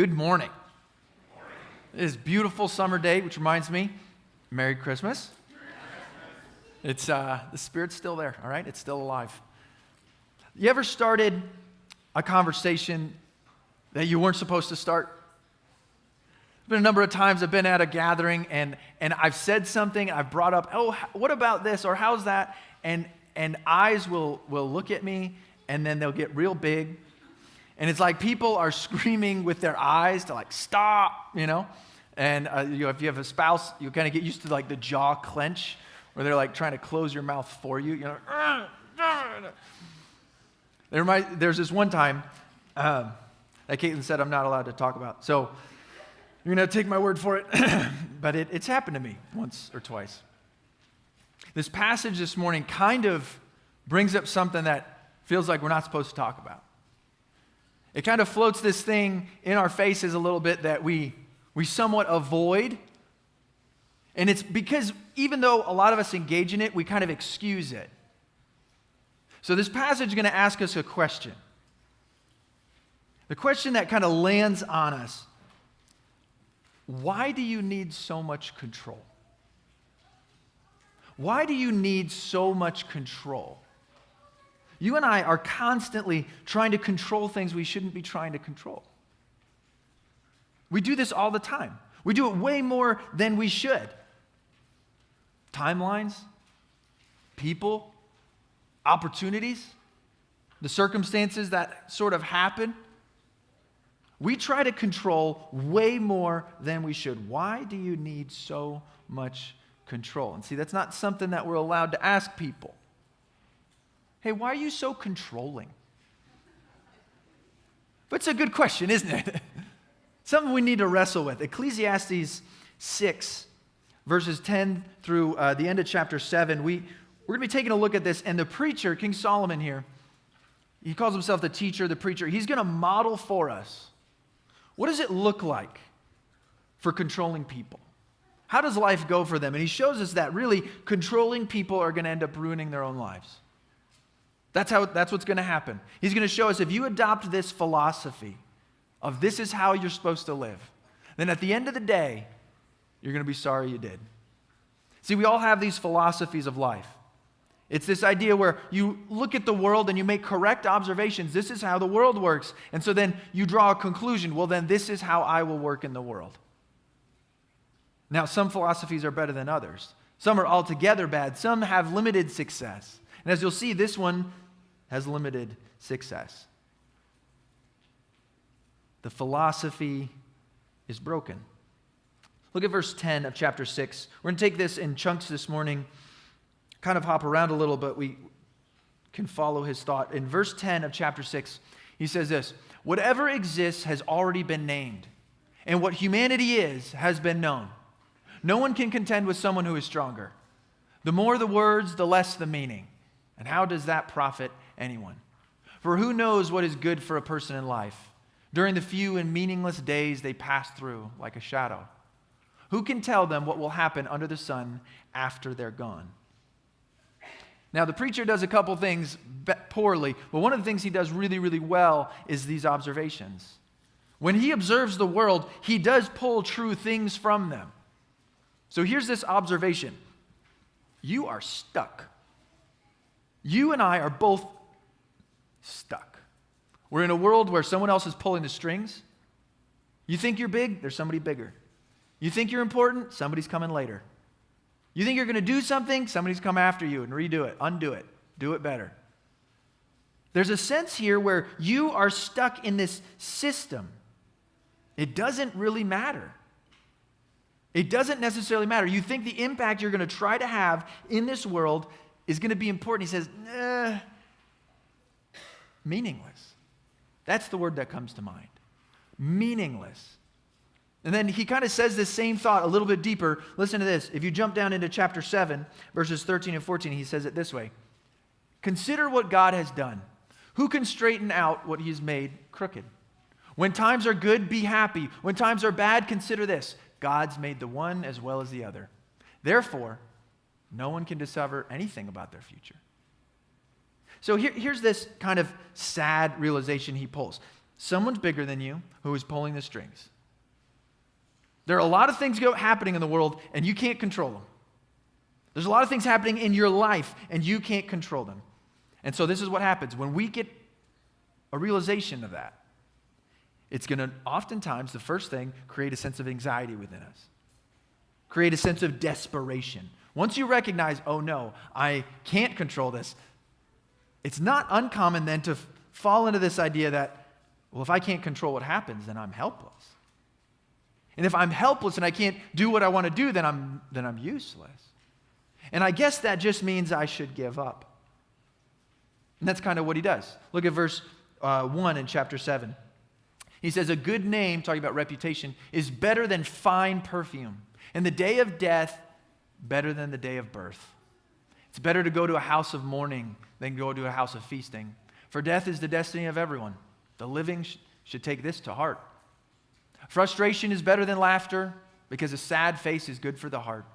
Good morning. It is a beautiful summer day, which reminds me, Merry Christmas. It's the Spirit's still there, all right? It's still alive. You ever started a conversation that you weren't supposed to start? There's been a number of times I've been at a gathering and I've said something, I've brought up, oh, what about this, or how's that? And eyes will look at me, and then they'll get real big. And it's like people are screaming with their eyes to like, stop, you know? And if you have a spouse, you kind of get used to like the jaw clench, where they're like trying to close your mouth for you. You know, there's this one time that Caitlin said I'm not allowed to talk about. So you're going to take my word for it. But it's happened to me once or twice. This passage this morning kind of brings up something that feels like we're not supposed to talk about. It kind of floats this thing in our faces a little bit that we somewhat avoid. And it's because even though a lot of us engage in it, we kind of excuse it. So this passage is going to ask us a question. The question that kind of lands on us: why do you need so much control? Why do you need so much control? You and I are constantly trying to control things we shouldn't be trying to control. We do this all the time. We do it way more than we should. Timelines, people, opportunities, the circumstances that sort of happen. We try to control way more than we should. Why do you need so much control? And see, that's not something that we're allowed to ask people. Hey, why are you so controlling? But it's a good question, isn't it? Something we need to wrestle with. Ecclesiastes 6, verses 10 through the end of chapter 7. We're going to be taking a look at this, and the preacher, King Solomon here, he calls himself the teacher, the preacher. He's going to model for us, what does it look like for controlling people? How does life go for them? And he shows us that really controlling people are going to end up ruining their own lives. That's what's going to happen. He's going to show us if you adopt this philosophy of this is how you're supposed to live, then at the end of the day, you're going to be sorry you did. See, we all have these philosophies of life. It's this idea where you look at the world and you make correct observations. This is how the world works. And so then you draw a conclusion. Well, then this is how I will work in the world. Now, some philosophies are better than others. Some are altogether bad. Some have limited success. And as you'll see, this one has limited success. The philosophy is broken. Look at verse 10 of chapter 6. We're going to take this in chunks this morning, kind of hop around a little, but we can follow his thought. In verse 10 of chapter 6, he says this: whatever exists has already been named, and what humanity is has been known. No one can contend with someone who is stronger. The more the words, the less the meaning. And how does that profit anyone? For who knows what is good for a person in life during the few and meaningless days they pass through like a shadow? Who can tell them what will happen under the sun after they're gone? Now, the preacher does a couple things poorly, but one of the things he does really, really well is these observations. When he observes the world, he does pull true things from them. So here's this observation: you are stuck. You and I are both stuck. We're in a world where someone else is pulling the strings. You think you're big? There's somebody bigger. You think you're important? Somebody's coming later. You think you're going to do something? Somebody's come after you and redo it, undo it, do it better. There's a sense here where you are stuck in this system. It doesn't really matter. It doesn't necessarily matter. You think the impact you're going to try to have in this world is going to be important. He says, meaningless. That's the word that comes to mind. Meaningless. And then he kind of says this same thought a little bit deeper. Listen to this. If you jump down into chapter 7, verses 13 and 14, he says it this way: consider what God has done. Who can straighten out what he has made crooked? When times are good, be happy. When times are bad, consider this: God's made the one as well as the other. Therefore, no one can discover anything about their future. So here's this kind of sad realization he pulls. Someone's bigger than you who is pulling the strings. There are a lot of things happening in the world, and you can't control them. There's a lot of things happening in your life, and you can't control them. And so this is what happens. When we get a realization of that, it's going to oftentimes, the first thing, create a sense of anxiety within us. Create a sense of desperation. Once you recognize, oh no, I can't control this, it's not uncommon then to fall into this idea that, well, if I can't control what happens, then I'm helpless. And if I'm helpless and I can't do what I want to do, then I'm useless. And I guess that just means I should give up. And that's kind of what he does. Look at verse 1 in chapter 7. He says, a good name, talking about reputation, is better than fine perfume. And the day of death, better than the day of birth. It's better to go to a house of mourning than go to a house of feasting. For death is the destiny of everyone. The living should take this to heart. Frustration is better than laughter, because a sad face is good for the heart.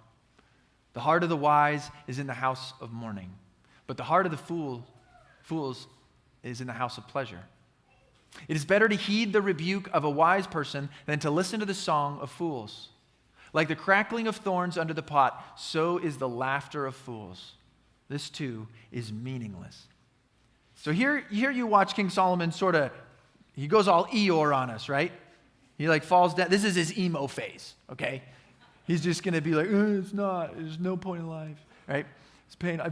The heart of the wise is in the house of mourning, but the heart of the fools is in the house of pleasure. It is better to heed the rebuke of a wise person than to listen to the song of fools. Like the crackling of thorns under the pot, so is the laughter of fools. This too is meaningless. So here you watch King Solomon he goes all Eeyore on us, right? He falls down. This is his emo phase, okay? He's just going to be like, it's not. There's no point in life, right? It's pain. I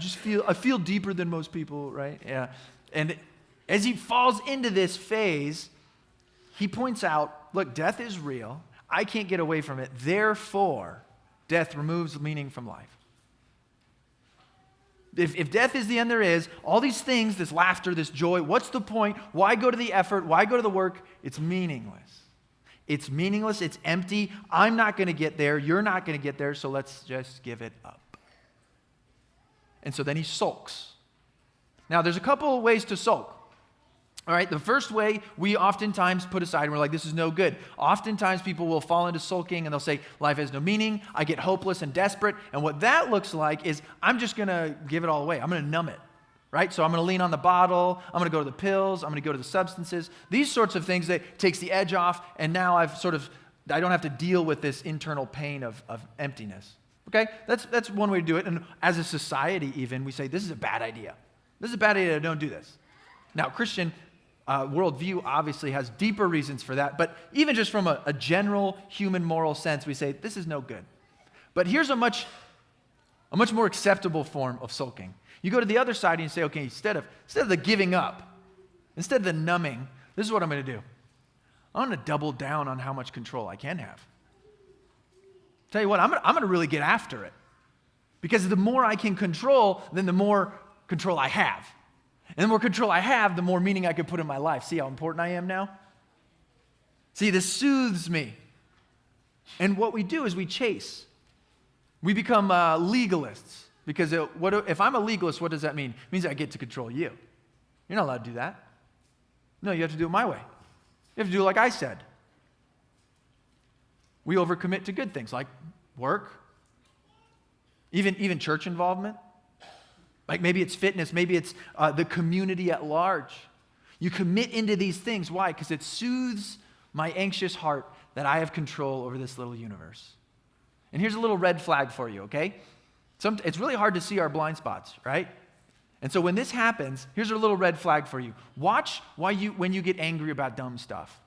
feel deeper than most people, right? Yeah. And as he falls into this phase, he points out, look, death is real. I can't get away from it. Therefore, death removes meaning from life. If death is the end there is, all these things, this laughter, this joy, what's the point? Why go to the effort? Why go to the work? It's meaningless. It's meaningless. It's empty. I'm not going to get there. You're not going to get there, so let's just give it up. And so then he sulks. Now, there's a couple of ways to sulk. All right, the first way we oftentimes put aside, and we're like, this is no good. Oftentimes people will fall into sulking and they'll say, life has no meaning. I get hopeless and desperate. And what that looks like is I'm just going to give it all away. I'm going to numb it, right? So I'm going to lean on the bottle. I'm going to go to the pills. I'm going to go to the substances. These sorts of things that takes the edge off. And now I don't have to deal with this internal pain of emptiness. Okay, that's one way to do it. And as a society even, we say, this is a bad idea. This is a bad idea. Don't do this. Now, Christian worldview obviously has deeper reasons for that, but even just from a general human moral sense, we say this is no good. But here's a much more acceptable form of sulking. You go to the other side and you say, okay, instead of the giving up, instead of the numbing, this is what I'm going to do. I'm going to double down on how much control I can have. Tell you what, I'm going to really get after it, because the more I can control, then the more control I have. And the more control I have, the more meaning I can put in my life. See how important I am now? See, this soothes me. And what we do is we chase. We become legalists. Because if I'm a legalist, what does that mean? It means I get to control you. You're not allowed to do that. No, you have to do it my way. You have to do it like I said. We overcommit to good things like work, even church involvement. Like maybe it's fitness, maybe it's the community at large. You commit into these things. Why? Because it soothes my anxious heart that I have control over this little universe. And here's a little red flag for you, okay? It's really hard to see our blind spots, right? And so when this happens, here's a little red flag for you. Watch when you get angry about dumb stuff.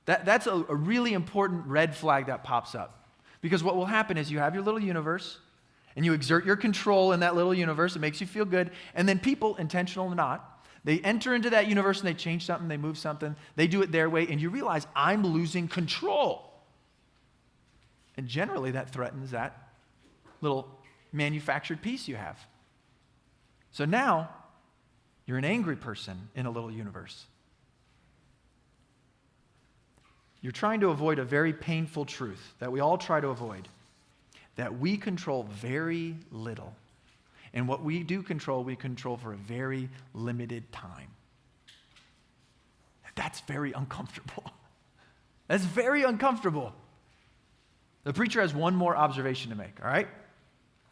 That's a really important red flag that pops up. Because what will happen is you have your little universe, and you exert your control in that little universe. It makes you feel good. And then people, intentional or not, they enter into that universe and they change something, they move something, they do it their way, and you realize, I'm losing control. And generally that threatens that little manufactured peace you have. So now, you're an angry person in a little universe. You're trying to avoid a very painful truth that we all try to avoid. That we control very little. And what we do control, we control for a very limited time. That's very uncomfortable. That's very uncomfortable. The preacher has one more observation to make, all right?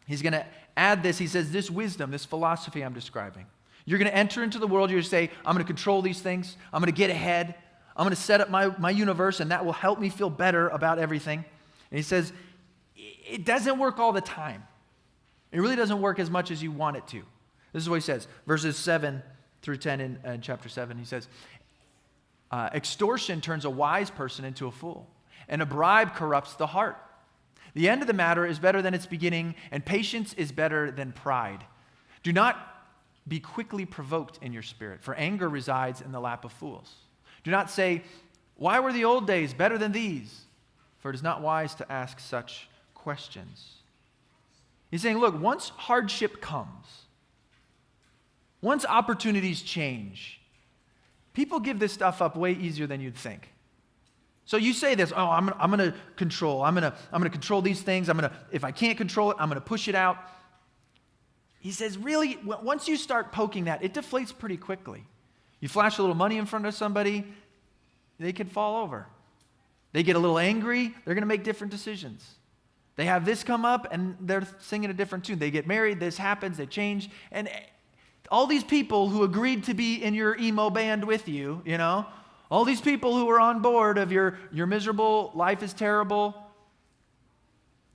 He's going to add this. He says, this wisdom, this philosophy I'm describing, You're going to enter into the world. You're going to say, I'm going to control these things. I'm going to get ahead. I'm going to set up my universe, and that will help me feel better about everything. And he says, it doesn't work all the time. It really doesn't work as much as you want it to. This is what he says, verses 7 through 10 in chapter 7. He says, extortion turns a wise person into a fool, and a bribe corrupts the heart. The end of the matter is better than its beginning, and patience is better than pride. Do not be quickly provoked in your spirit, for anger resides in the lap of fools. Do not say, why were the old days better than these? For it is not wise to ask such questions. He's saying, look, once hardship comes, once opportunities change, people give this stuff up way easier than you'd think. So you say this, oh, I'm going to control. I'm going to control these things. If I can't control it, I'm going to push it out. He says, really, once you start poking that, it deflates pretty quickly. You flash a little money in front of somebody, they can fall over. They get a little angry, they're going to make different decisions. They have this come up, and they're singing a different tune. They get married, this happens, they change, and all these people who agreed to be in your emo band with you, all these people who were on board of your miserable, life is terrible,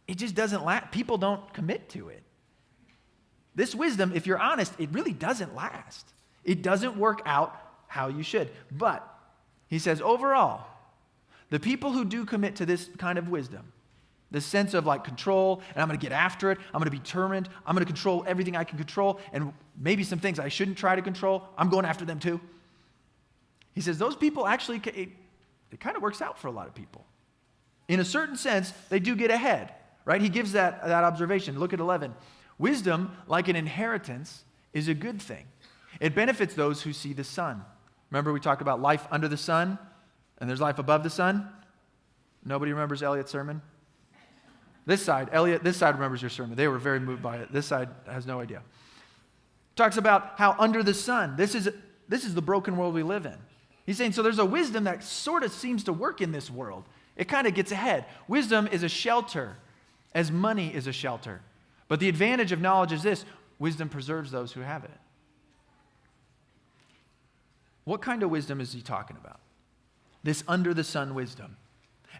it just doesn't last. People don't commit to it. This wisdom, if you're honest, it really doesn't last. It doesn't work out how you should. But he says, overall, the people who do commit to this kind of wisdom, this sense of like control, and I'm going to get after it, I'm going to be determined, I'm going to control everything I can control, and maybe some things I shouldn't try to control, I'm going after them too. He says those people actually, it kind of works out for a lot of people. In a certain sense, they do get ahead, right? He gives that observation. Look at 11. Wisdom, like an inheritance, is a good thing. It benefits those who see the sun. Remember we talked about life under the sun, and there's life above the sun? Nobody remembers Elliot's sermon? This side remembers your sermon. They were very moved by it. This side has no idea. Talks about how under the sun, this is the broken world we live in. He's saying, so there's a wisdom that sort of seems to work in this world. It kind of gets ahead. Wisdom is a shelter, as money is a shelter. But the advantage of knowledge is this: wisdom preserves those who have it. What kind of wisdom is he talking about? This under the sun wisdom.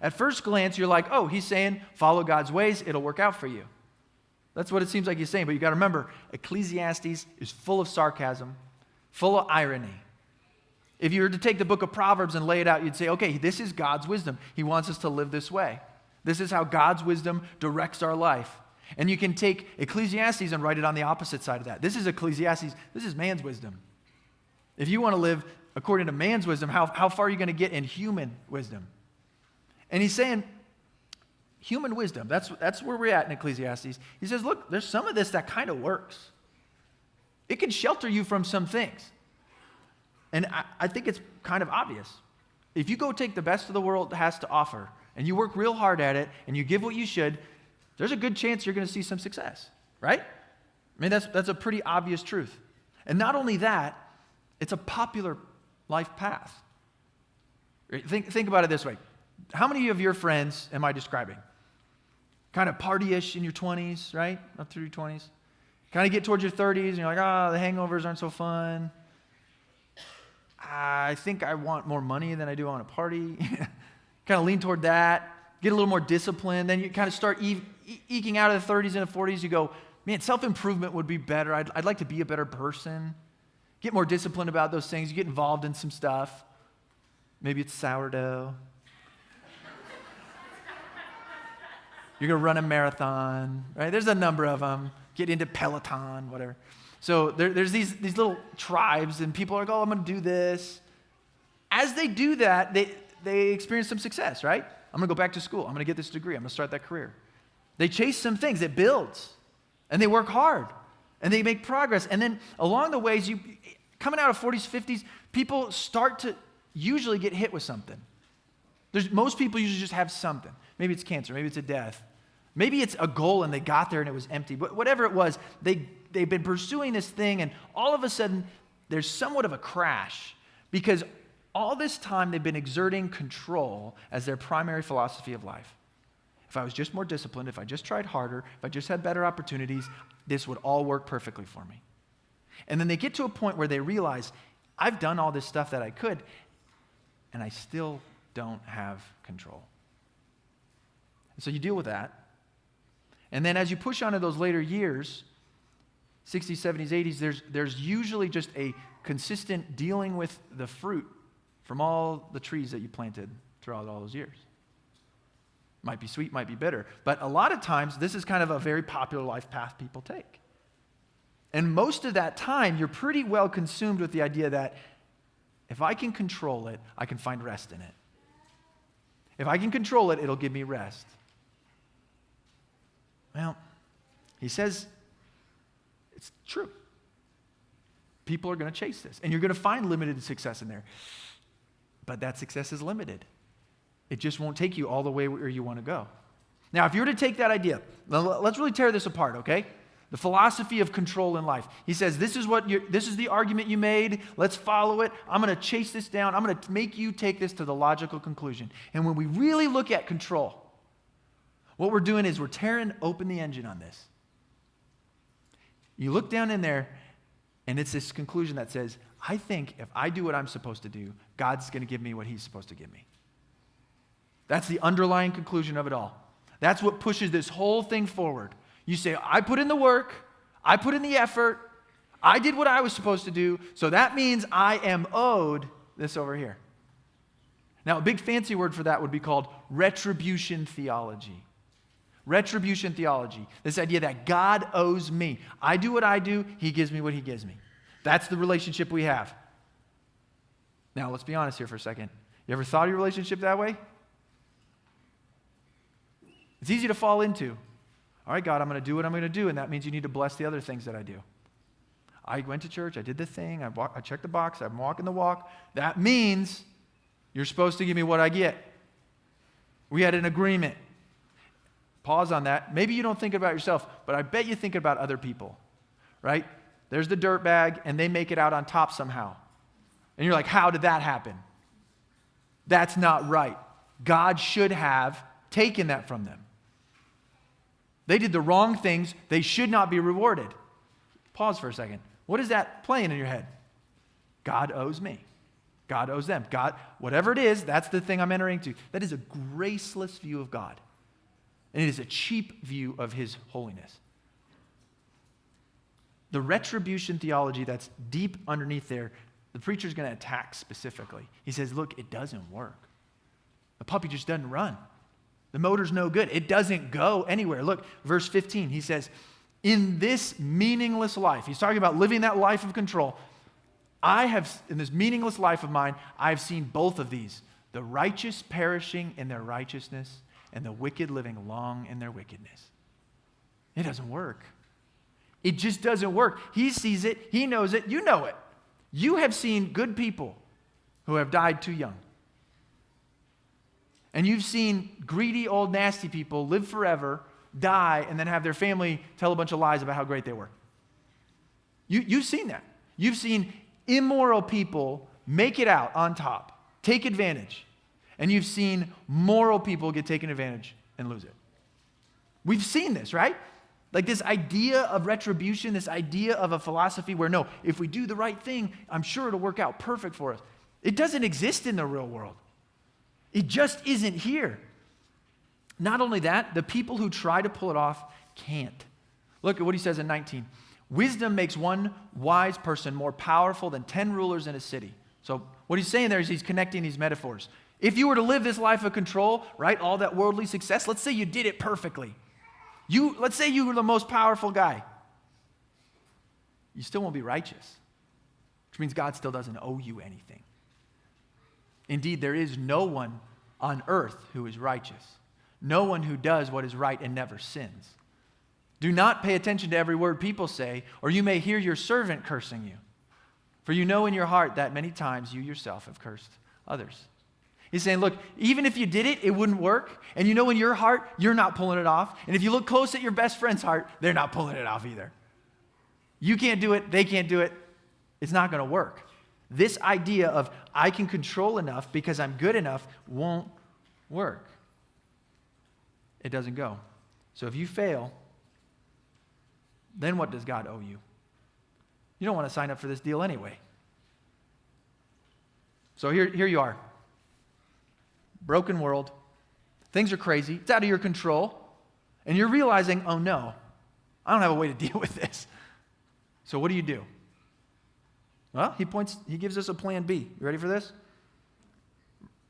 At first glance, you're like, oh, he's saying follow God's ways, it'll work out for you. That's what it seems like he's saying. But you got to remember, Ecclesiastes is full of sarcasm, full of irony. If you were to take the book of Proverbs and lay it out, you'd say, okay, this is God's wisdom. He wants us to live this way. This is how God's wisdom directs our life. And you can take Ecclesiastes and write it on the opposite side of that. This is Ecclesiastes. This is man's wisdom. If you want to live according to man's wisdom, how far are you going to get in human wisdom? And he's saying, human wisdom, that's where we're at in Ecclesiastes. He says, look, there's some of this that kind of works. It can shelter you from some things. And I think it's kind of obvious. If you go take the best of the world has to offer, and you work real hard at it, and you give what you should, there's a good chance you're going to see some success, right? I mean, that's a pretty obvious truth. And not only that, it's a popular life path. Think about it this way. How many of your friends am I describing? Kind of party-ish in your 20s, right? Up through your 20s. Kind of get towards your 30s, and you're like, the hangovers aren't so fun. I think I want more money than I do on a party. Kind of lean toward that. Get a little more disciplined. Then you kind of start eking out of the 30s and the 40s. You go, man, self-improvement would be better. I'd like to be a better person. Get more disciplined about those things. You get involved in some stuff. Maybe it's sourdough. You're going to run a marathon, right? There's a number of them. Get into Peloton, whatever. So there's these little tribes, and people are like, I'm going to do this. As they do that, they experience some success, right? I'm going to go back to school. I'm going to get this degree. I'm going to start that career. They chase some things. It builds. And they work hard. And they make progress. And then along the ways, coming out of 40s, 50s, people start to usually get hit with something. Most people usually just have something. Maybe it's cancer. Maybe it's a death. Maybe it's a goal and they got there and it was empty. But whatever it was, they've been pursuing this thing, and all of a sudden, there's somewhat of a crash because all this time they've been exerting control as their primary philosophy of life. If I was just more disciplined, if I just tried harder, if I just had better opportunities, this would all work perfectly for me. And then they get to a point where they realize, I've done all this stuff that I could, and I still don't have control. And so you deal with that. And then as you push on to those later years, 60s, 70s, 80s, there's usually just a consistent dealing with the fruit from all the trees that you planted throughout all those years. Might be sweet, might be bitter. But a lot of times, this is kind of a very popular life path people take. And most of that time, you're pretty well consumed with the idea that if I can control it, I can find rest in it. If I can control it, it'll give me rest. Well, he says it's true. People are going to chase this, and you're going to find limited success in there. But that success is limited. It just won't take you all the way where you want to go. Now, if you were to take that idea, let's really tear this apart, okay? The philosophy of control in life. He says, this is the argument you made. Let's follow it. I'm going to chase this down. I'm going to make you take this to the logical conclusion. And when we really look at control, what we're doing is we're tearing open the engine on this. You look down in there, and it's this conclusion that says, I think if I do what I'm supposed to do, God's going to give me what he's supposed to give me. That's the underlying conclusion of it all. That's what pushes this whole thing forward. You say, I put in the work, I put in the effort, I did what I was supposed to do, so that means I am owed this over here. Now, a big fancy word for that would be called retribution theology. Retribution theology. This idea that God owes me. I do what I do, he gives me what he gives me. That's the relationship we have. Now, let's be honest here for a second. You ever thought of your relationship that way? It's easy to fall into. All right, God, I'm going to do what I'm going to do, and that means you need to bless the other things that I do. I went to church, I did the thing, I checked the box, I'm walking the walk. That means you're supposed to give me what I get. We had an agreement. Pause on that. Maybe you don't think about yourself, but I bet you think about other people, right? There's the dirt bag, and they make it out on top somehow. And you're like, how did that happen? That's not right. God should have taken that from them. They did the wrong things. They should not be rewarded. Pause for a second. What is that playing in your head? God owes me. God owes them. God, whatever it is, that's the thing I'm entering into. That is a graceless view of God. And it is a cheap view of his holiness. The retribution theology that's deep underneath there, the preacher's going to attack specifically. He says, look, it doesn't work. The puppy just doesn't run. The motor's no good. It doesn't go anywhere. Look, verse 15, he says, in this meaningless life, he's talking about living that life of control. In this meaningless life of mine, I've seen both of these, the righteous perishing in their righteousness and the wicked living long in their wickedness. It doesn't work. It just doesn't work. He sees it. He knows it. You know it. You have seen good people who have died too young. And you've seen greedy, old, nasty people live forever, die, and then have their family tell a bunch of lies about how great they were. You've seen that. You've seen immoral people make it out on top, take advantage. And you've seen moral people get taken advantage and lose it. We've seen this, right? Like this idea of retribution, this idea of a philosophy where, no, if we do the right thing, I'm sure it'll work out perfect for us. It doesn't exist in the real world. It just isn't here. Not only that, the people who try to pull it off can't. Look at what he says in 19. Wisdom makes one wise person more powerful than 10 rulers in a city. So what he's saying there is he's connecting these metaphors. If you were to live this life of control, right, all that worldly success, let's say you did it perfectly. Let's say you were the most powerful guy. You still won't be righteous, which means God still doesn't owe you anything. Indeed, there is no one on earth who is righteous. No one who does what is right and never sins. Do not pay attention to every word people say, or you may hear your servant cursing you. For you know in your heart that many times you yourself have cursed others. He's saying, look, even if you did it, it wouldn't work. And you know in your heart, you're not pulling it off. And if you look close at your best friend's heart, they're not pulling it off either. You can't do it. They can't do it. It's not going to work. This idea of I can control enough because I'm good enough won't work. It doesn't go. So if you fail, then what does God owe you? You don't want to sign up for this deal anyway. So here you are. Broken world. Things are crazy. It's out of your control. And you're realizing, oh no, I don't have a way to deal with this. So what do? Well, he gives us a plan B. You ready for this?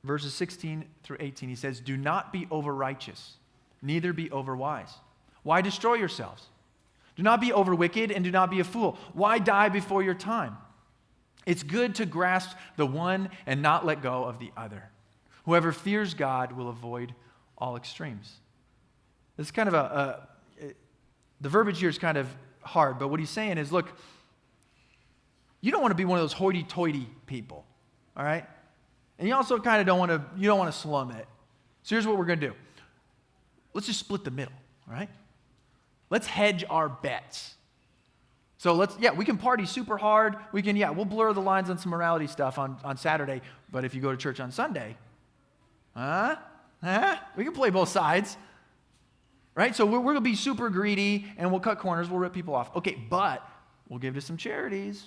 Verses 16 through 18, he says, do not be over-righteous, neither be over-wise. Why destroy yourselves? Do not be over-wicked, and do not be a fool. Why die before your time? It's good to grasp the one and not let go of the other. Whoever fears God will avoid all extremes. This is kind of the verbiage here is kind of hard, but what he's saying is, look, you don't want to be one of those hoity-toity people, all right? And you also kind of don't want to slum it. So here's what we're going to do. Let's just split the middle, all right? Let's hedge our bets. So we can party super hard. We'll blur the lines on some morality stuff on Saturday, but if you go to church on Sunday, we can play both sides, right? So we're going to be super greedy, and we'll cut corners, we'll rip people off. Okay, but we'll give to some charities.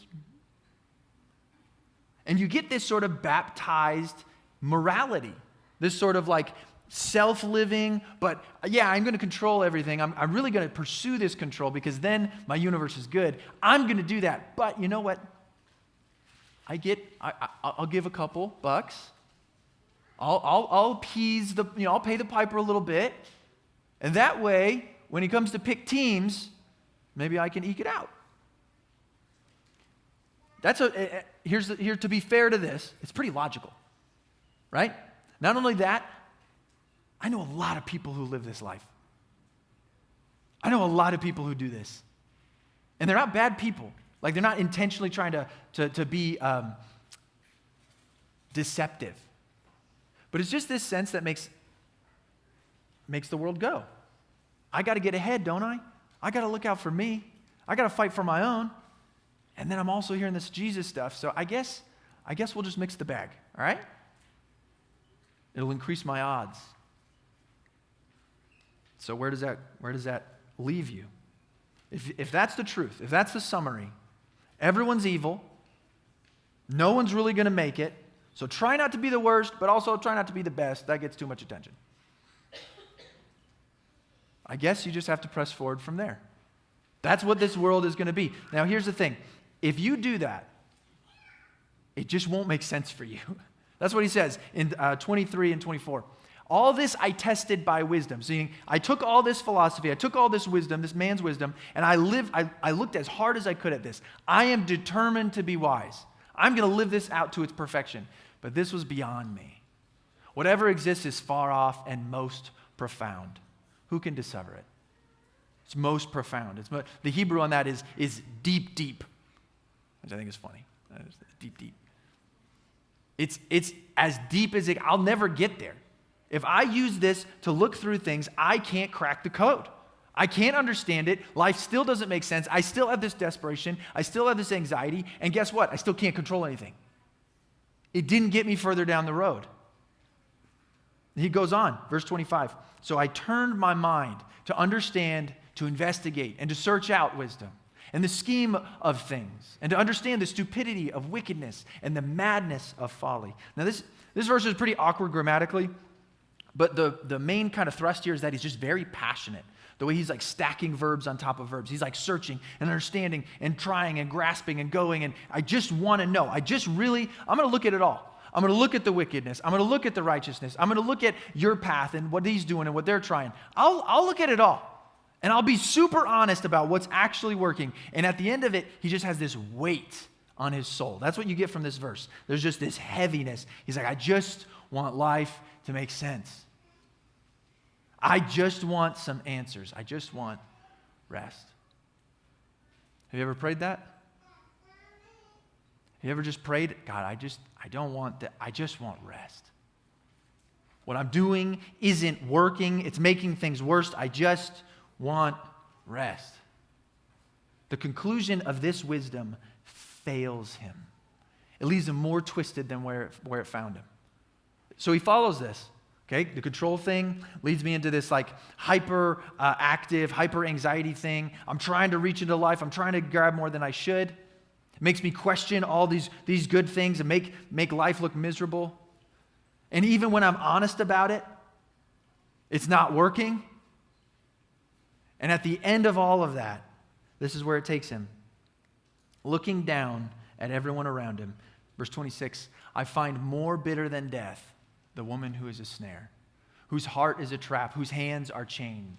And you get this sort of baptized morality, this sort of like self-living, but I'm going to control everything. I'm really going to pursue this control because then my universe is good. I'm going to do that. But you know what? I'll give a couple bucks. I'll appease I'll pay the piper a little bit. And that way, when he comes to pick teams, maybe I can eke it out. Here to be fair to this, it's pretty logical, right? Not only that, I know a lot of people who live this life. I know a lot of people who do this. And they're not bad people. Like, they're not intentionally trying to be deceptive. But it's just this sense that makes the world go. I got to get ahead, don't I? I got to look out for me. I got to fight for my own. And then I'm also hearing this Jesus stuff. So I guess we'll just mix the bag, all right? It'll increase my odds. So where does that leave you? If that's the truth, if that's the summary, everyone's evil, no one's really going to make it, so try not to be the worst, but also try not to be the best. That gets too much attention. I guess you just have to press forward from there. That's what this world is going to be. Now, here's the thing. If you do that, it just won't make sense for you. That's what he says in 23 and 24. All this I tested by wisdom. See, I took all this philosophy, I took all this wisdom, this man's wisdom, and I looked as hard as I could at this. I am determined to be wise. I'm going to live this out to its perfection. But this was beyond me. Whatever exists is far off and most profound. Who can decipher it? It's most profound. The Hebrew on that is deep, deep, which I think is funny. Deep, deep. It's as deep as I'll never get there. If I use this to look through things, I can't crack the code. I can't understand it. Life still doesn't make sense. I still have this desperation. I still have this anxiety. And guess what? I still can't control anything. It didn't get me further down the road. He goes on, verse 25. So I turned my mind to understand, to investigate, and to search out wisdom and the scheme of things, and to understand the stupidity of wickedness and the madness of folly. Now this verse is pretty awkward grammatically, but the main kind of thrust here is that he's just very passionate. The way he's like stacking verbs on top of verbs. He's like searching and understanding and trying and grasping and going, and I just want to know. I'm going to look at it all. I'm going to look at the wickedness. I'm going to look at the righteousness. I'm going to look at your path and what he's doing and what they're trying. I'll look at it all. And I'll be super honest about what's actually working. And at the end of it, he just has this weight on his soul. That's what you get from this verse. There's just this heaviness. He's like, I just want life to make sense. I just want some answers. I just want rest. Have you ever prayed that? Have you ever just prayed, God, I don't want that. I just want rest. What I'm doing isn't working. It's making things worse. I just want rest. The conclusion of this wisdom fails him. It leaves him more twisted than where it found him. So he follows this. Okay, the control thing leads me into this like hyper active, hyper anxiety thing. I'm trying to reach into life. I'm trying to grab more than I should. It makes me question all these good things and make life look miserable. And even when I'm honest about it, it's not working. And at the end of all of that, this is where it takes him. Looking down at everyone around him. Verse 26, I find more bitter than death the woman who is a snare, whose heart is a trap, whose hands are chained.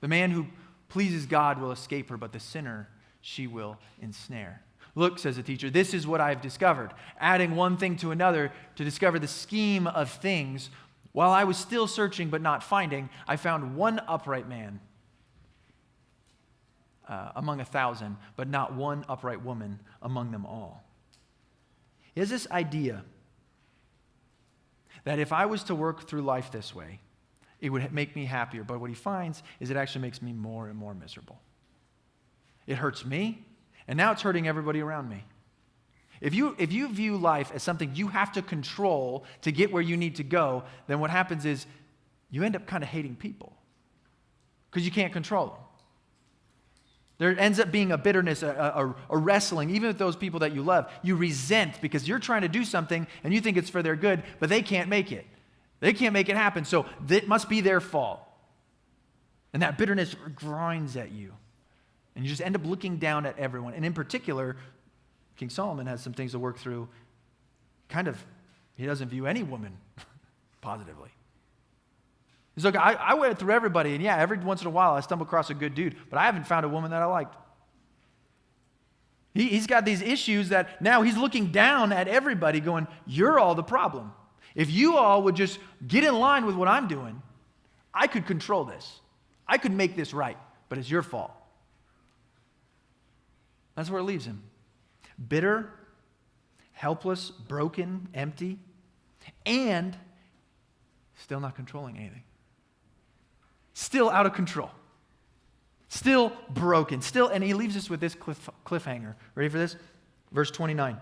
The man who pleases God will escape her, but the sinner she will ensnare. Look, says the teacher, this is what I've discovered. Adding one thing to another to discover the scheme of things. While I was still searching but not finding, I found one upright man among 1,000, but not one upright woman among them all. He has this idea that if I was to work through life this way, it would make me happier. But what he finds is it actually makes me more and more miserable. It hurts me, and now it's hurting everybody around me. If you view life as something you have to control to get where you need to go, then what happens is you end up kind of hating people because you can't control them. There ends up being a bitterness, a wrestling, even with those people that you love. You resent because you're trying to do something and you think it's for their good, but they can't make it. They can't make it happen, so it must be their fault. And that bitterness grinds at you. And you just end up looking down at everyone. And in particular, King Solomon has some things to work through. He doesn't view any woman positively. He's like, I went through everybody, and yeah, every once in a while I stumble across a good dude, but I haven't found a woman that I liked. He's got these issues that now he's looking down at everybody going, you're all the problem. If you all would just get in line with what I'm doing, I could control this. I could make this right, but it's your fault. That's where it leaves him. Bitter, helpless, broken, empty, and still not controlling anything. Still out of control. Still broken. And he leaves us with this cliffhanger. Ready for this? Verse 29.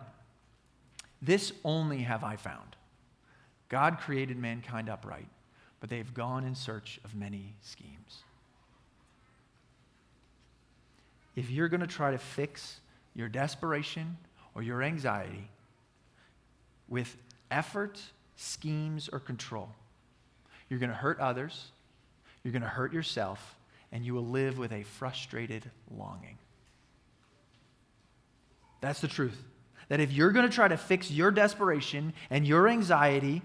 This only have I found. God created mankind upright, but they have gone in search of many schemes. If you're going to try to fix your desperation or your anxiety with effort, schemes, or control, you're going to hurt others, you're going to hurt yourself, and you will live with a frustrated longing. That's the truth. That if you're going to try to fix your desperation and your anxiety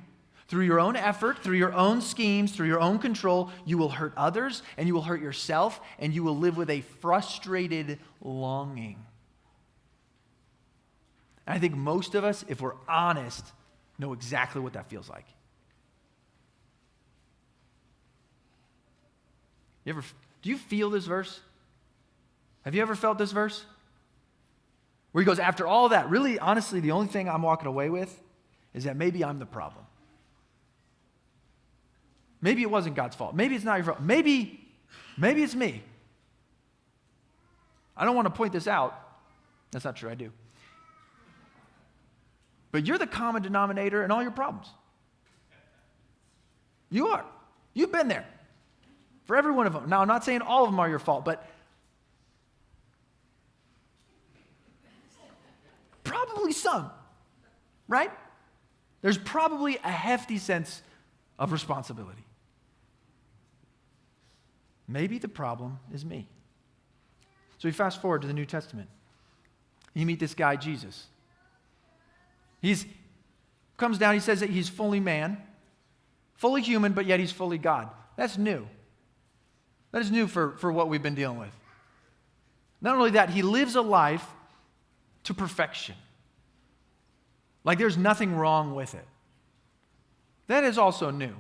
through your own effort, through your own schemes, through your own control, you will hurt others, and you will hurt yourself, and you will live with a frustrated longing. And I think most of us, if we're honest, know exactly what that feels like. Do you feel this verse? Have you ever felt this verse? Where he goes, after all that, really, honestly, the only thing I'm walking away with is that maybe I'm the problem. Maybe it wasn't God's fault. Maybe it's not your fault. Maybe it's me. I don't want to point this out. That's not true, I do. But you're the common denominator in all your problems. You are. You've been there. For every one of them. Now, I'm not saying all of them are your fault, but probably some, right? There's probably a hefty sense of responsibility. Maybe the problem is me. So we fast forward to the New Testament. You meet this guy, Jesus. He comes down, he says that he's fully man, fully human, but yet he's fully God. That's new. That is new for what we've been dealing with. Not only that, he lives a life to perfection. Like there's nothing wrong with it. That is also new.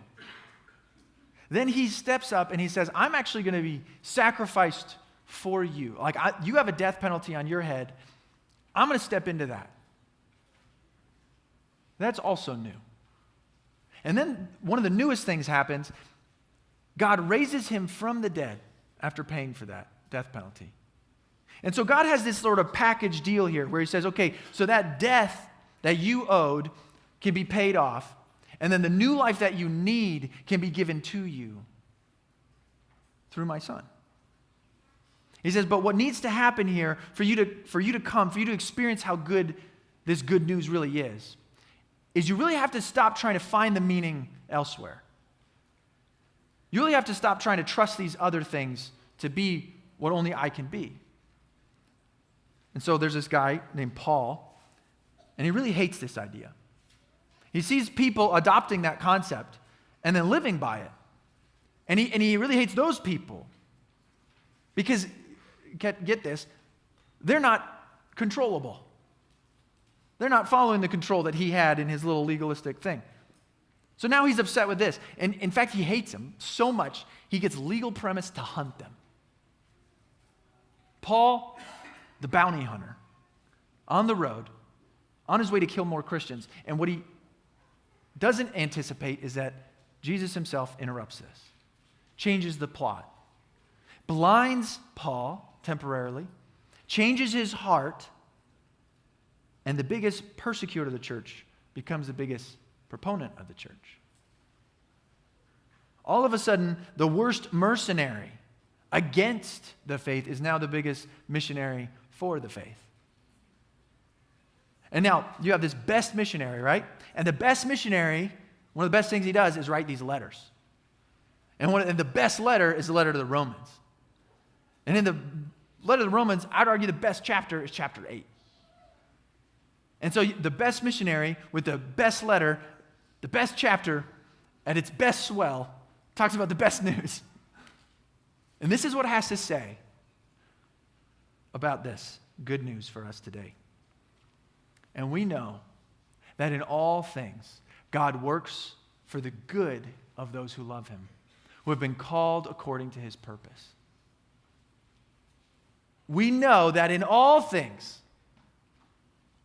Then he steps up and he says, I'm actually going to be sacrificed for you. Like you have a death penalty on your head. I'm going to step into that. That's also new. And then one of the newest things happens. God raises him from the dead after paying for that death penalty. And so God has this sort of package deal here where he says, okay, so that death that you owed can be paid off, and then the new life that you need can be given to you through my son. He says, but what needs to happen here for you to experience how good this good news really is you really have to stop trying to find the meaning elsewhere. You really have to stop trying to trust these other things to be what only I can be. And so there's this guy named Paul, and he really hates this idea. He sees people adopting that concept and then living by it. And he really hates those people because, get this, they're not controllable. They're not following the control that he had in his little legalistic thing. So now he's upset with this. And in fact, he hates them so much, he gets legal premise to hunt them. Paul, the bounty hunter, on the road, on his way to kill more Christians. And what he doesn't anticipate is that Jesus himself interrupts this, changes the plot, blinds Paul temporarily, changes his heart, and the biggest persecutor of the church becomes the biggest proponent of the church. All of a sudden, the worst mercenary against the faith is now the biggest missionary for the faith. And now, you have this best missionary, right? And the best missionary, one of the best things he does is write these letters. And the best letter is the letter to the Romans. And in the letter to the Romans, I'd argue the best chapter is chapter 8. And so the best missionary with the best letter, the best chapter, at its best swell, talks about the best news. And this is what it has to say about this good news for us today. And we know that in all things, God works for the good of those who love him, who have been called according to his purpose. We know that in all things,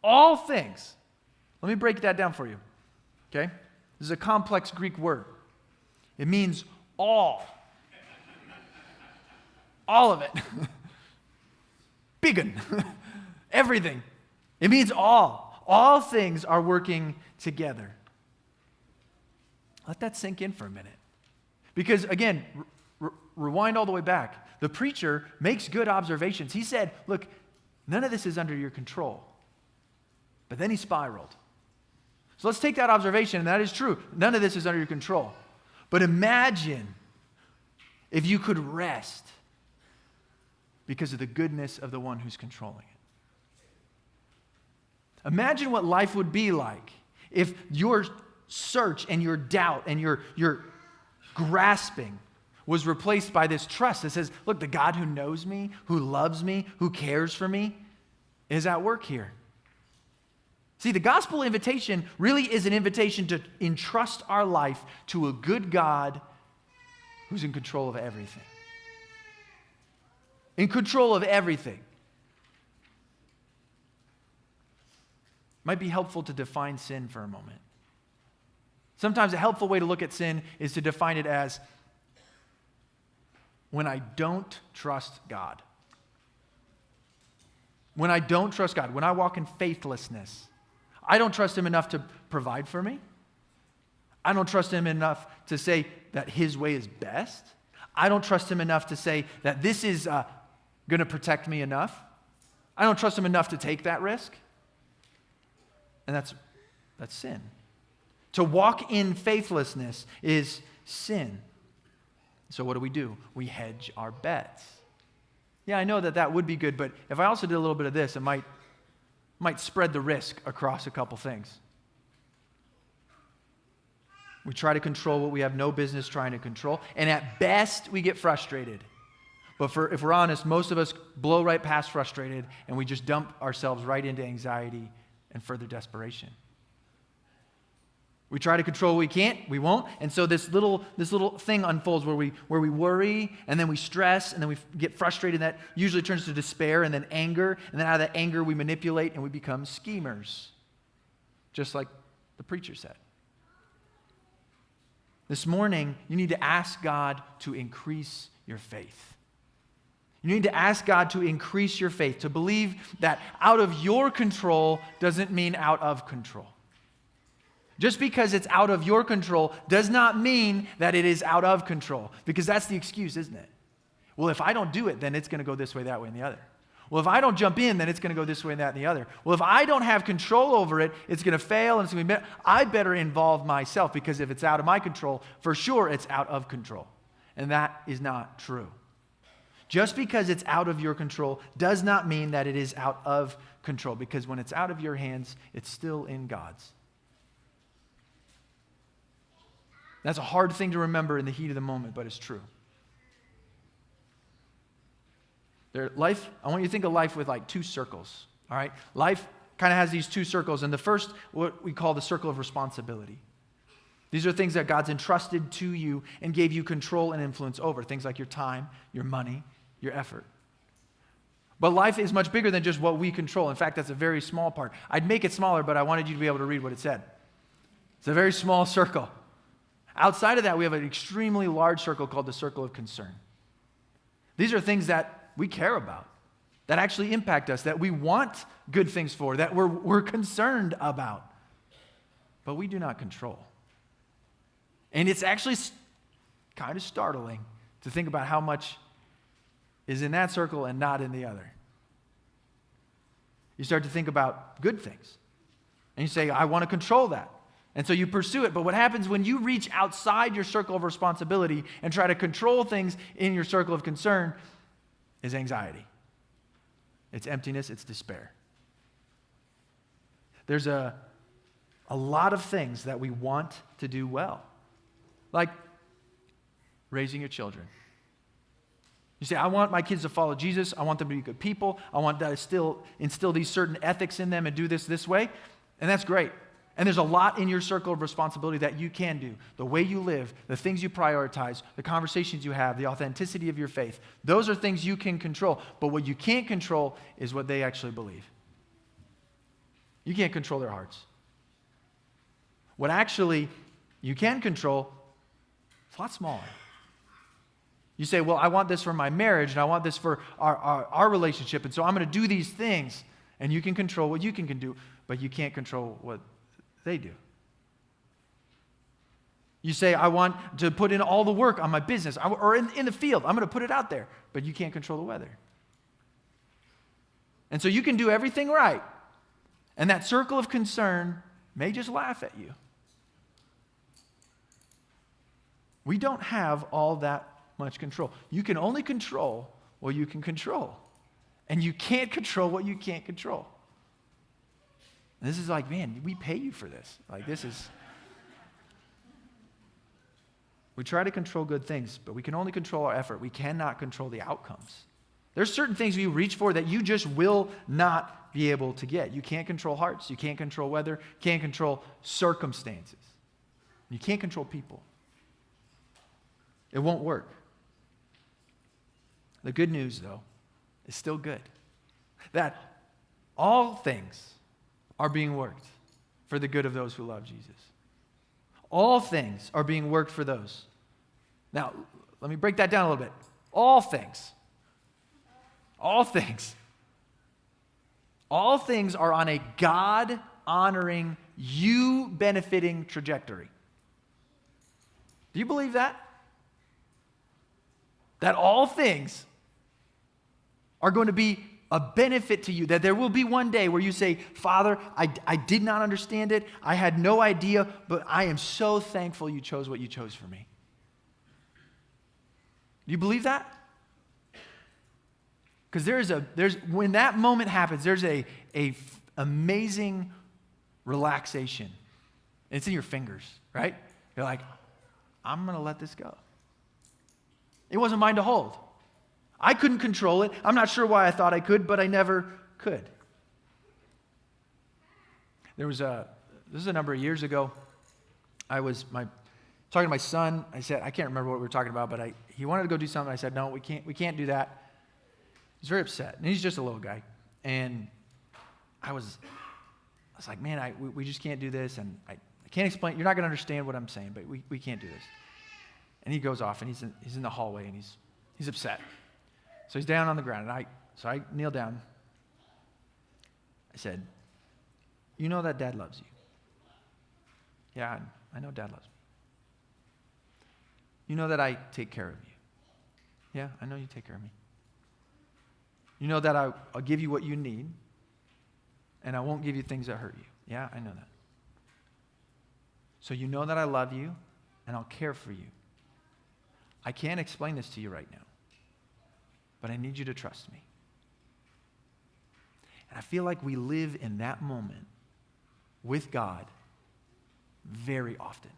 let me break that down for you, okay? This is a complex Greek word. It means all. All of it. Big one. Everything. It means all. All things are working together. Let that sink in for a minute. Because again, rewind all the way back. The preacher makes good observations. He said, look, none of this is under your control. But then he spiraled. So let's take that observation, and that is true. None of this is under your control. But imagine if you could rest because of the goodness of the one who's controlling it. Imagine what life would be like if your search and your doubt and your grasping was replaced by this trust that says, look, the God who knows me, who loves me, who cares for me, is at work here. See, the gospel invitation really is an invitation to entrust our life to a good God who's in control of everything. In control of everything. Might be helpful to define sin for a moment. Sometimes a helpful way to look at sin is to define it as when I don't trust God. When I don't trust God, when I walk in faithlessness, I don't trust him enough to provide for me. I don't trust him enough to say that his way is best. I don't trust him enough to say that this is going to protect me enough. I don't trust him enough to take that risk. And that's sin. To walk in faithlessness is sin. So what do? We hedge our bets. Yeah, I know that would be good, but if I also did a little bit of this, it might spread the risk across a couple things. We try to control what we have no business trying to control, and at best, we get frustrated. But if we're honest, most of us blow right past frustrated, and we just dump ourselves right into anxiety and further desperation. We try to control what we can't, we won't, and so this little thing unfolds where we worry, and then we stress, and then we get frustrated, and that usually turns to despair, and then anger, and then out of that anger we manipulate, and we become schemers, just like the preacher said. This morning, you need to ask God to increase your faith. You need to ask God to increase your faith, to believe that out of your control doesn't mean out of control. Just because it's out of your control does not mean that it is out of control, because that's the excuse, isn't it? Well, if I don't do it, then it's going to go this way, that way, and the other. Well, if I don't jump in, then it's going to go this way, and that, and the other. Well, if I don't have control over it, it's going to fail, and it's going to be I better involve myself, because if it's out of my control, for sure it's out of control. And that is not true. Just because it's out of your control does not mean that it is out of control, because when it's out of your hands, it's still in God's. That's a hard thing to remember in the heat of the moment, but it's true. I want you to think of life with like two circles, all right? Life kind of has these two circles, and the first, what we call the circle of responsibility. These are things that God's entrusted to you and gave you control and influence over, things like your time, your money, your effort. But life is much bigger than just what we control. In fact, that's a very small part. I'd make it smaller, but I wanted you to be able to read what it said. It's a very small circle. Outside of that, we have an extremely large circle called the circle of concern. These are things that we care about, that actually impact us, that we want good things for, that we're concerned about, but we do not control. And it's actually kind of startling to think about how much is in that circle and not in the other. You start to think about good things, and you say, I want to control that. And so you pursue it, but what happens when you reach outside your circle of responsibility and try to control things in your circle of concern is anxiety. It's emptiness, it's despair. There's a lot of things that we want to do well, like raising your children. You say, I want my kids to follow Jesus. I want them to be good people. I want to instill these certain ethics in them and do this way. And that's great. And there's a lot in your circle of responsibility that you can do. The way you live, the things you prioritize, the conversations you have, the authenticity of your faith. Those are things you can control. But what you can't control is what they actually believe. You can't control their hearts. What actually you can control is a lot smaller. You say, well, I want this for my marriage, and I want this for our relationship, and so I'm going to do these things. And you can control what you can do, but you can't control what they do. You say, I want to put in all the work on my business or in the field. I'm going to put it out there, but you can't control the weather. And so you can do everything right, and that circle of concern may just laugh at you. We don't have all that much control. You can only control what you can control, and you can't control what you can't control. This is like, man, we pay you for this. Like, we try to control good things, but we can only control our effort. We cannot control the outcomes. There's certain things you reach for that you just will not be able to get. You can't control hearts. You can't control weather. You can't control circumstances. You can't control people. It won't work. The good news, though, is still good. That all things are being worked for the good of those who love Jesus. All things are being worked for those. Now, let me break that down a little bit. All things. All things. All things are on a God-honoring, you-benefiting trajectory. Do you believe that? That all things are going to be a benefit to you, that there will be one day where you say, Father, I did not understand it. I had no idea, but I am so thankful you chose what you chose for me. Do you believe that? Because when that moment happens, there's a amazing relaxation. It's in your fingers, right? You're like, I'm going to let this go. It wasn't mine to hold. I couldn't control it. I'm not sure why I thought I could, but I never could. This is a number of years ago. I was talking to my son. I said, I can't remember what we were talking about, but he wanted to go do something. I said, no, we can't do that. He's very upset, and he's just a little guy. And I was like, man, we just can't do this, and I can't explain. You're not going to understand what I'm saying, but we can't do this. And he goes off, and he's in the hallway, and he's upset. So he's down on the ground, and I kneel down. I said, you know that Dad loves you. Yeah, I know Dad loves me. You know that I take care of you. Yeah, I know you take care of me. You know that I'll give you what you need, and I won't give you things that hurt you. Yeah, I know that. So you know that I love you, and I'll care for you. I can't explain this to you right now, but I need you to trust me. And I feel like we live in that moment with God very often.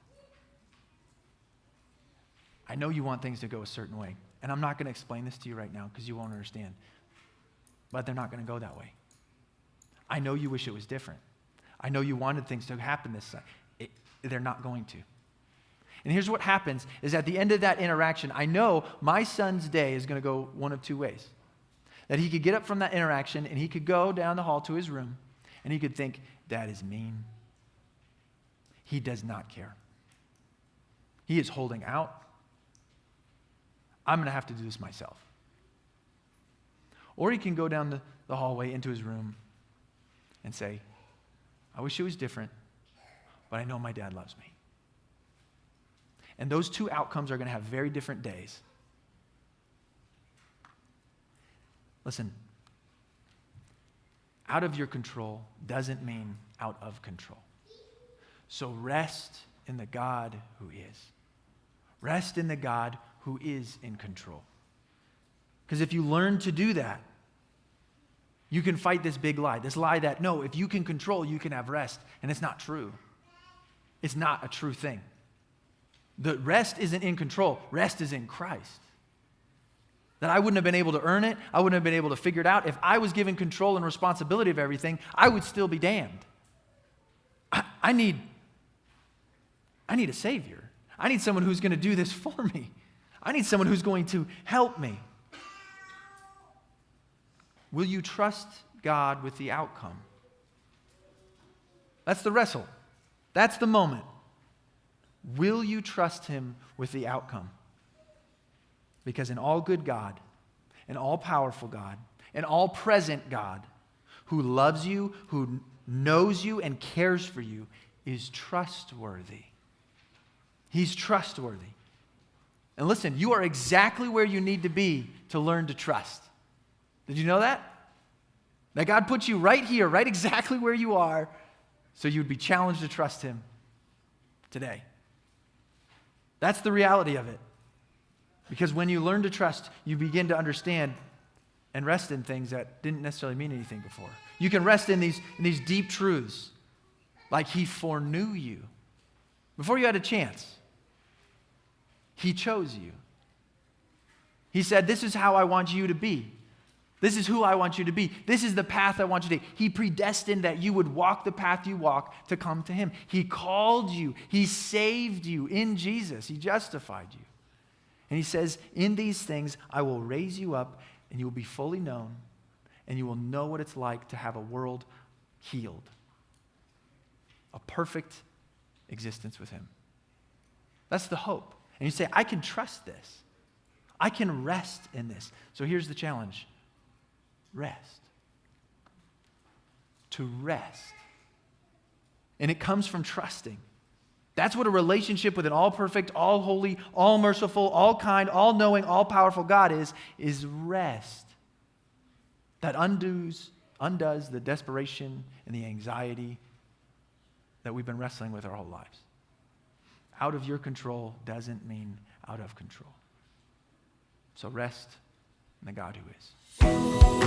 I know you want things to go a certain way, and I'm not going to explain this to you right now because you won't understand, but they're not going to go that way. I know you wish it was different. I know you wanted things to happen this way. They're not going to. And here's what happens is at the end of that interaction, I know my son's day is going to go one of two ways. That he could get up from that interaction and he could go down the hall to his room and he could think, Dad is mean. He does not care. He is holding out. I'm going to have to do this myself. Or he can go down the hallway into his room and say, I wish it was different, but I know my dad loves me. And those two outcomes are going to have very different days. Listen, out of your control doesn't mean out of control. So rest in the God who is. Rest in the God who is in control. Because if you learn to do that, you can fight this big lie. This lie that, no, if you can control, you can have rest. And it's not true. It's not a true thing. The rest isn't in control. Rest is in Christ. That I wouldn't have been able to earn it. I wouldn't have been able to figure it out. If I was given control and responsibility of everything, I would still be damned. I need a Savior. I need someone who's going to do this for me. I need someone who's going to help me. Will you trust God with the outcome? That's the wrestle. That's the moment. Will you trust him with the outcome? Because an all-good God, an all-powerful God, an all-present God who loves you, who knows you and cares for you, is trustworthy. He's trustworthy. And listen, you are exactly where you need to be to learn to trust. Did you know that? That God put you right here, right exactly where you are, so you would be challenged to trust him today. That's the reality of it. Because when you learn to trust, you begin to understand and rest in things that didn't necessarily mean anything before. You can rest in these deep truths, like he foreknew you. Before you had a chance, he chose you. He said, this is how I want you to be. This is who I want you to be. This is the path I want you to take. He predestined that you would walk the path you walk to come to him. He called you. He saved you in Jesus. He justified you. And he says, in these things, I will raise you up and you will be fully known and you will know what it's like to have a world healed. A perfect existence with him. That's the hope. And you say, I can trust this. I can rest in this. So here's the challenge. Rest. To rest. And it comes from trusting. That's what a relationship with an all-perfect, all-holy, all-merciful, all-kind, all-knowing, all-powerful God is rest. That undoes the desperation and the anxiety that we've been wrestling with our whole lives. Out of your control doesn't mean out of control. So rest in the God who is.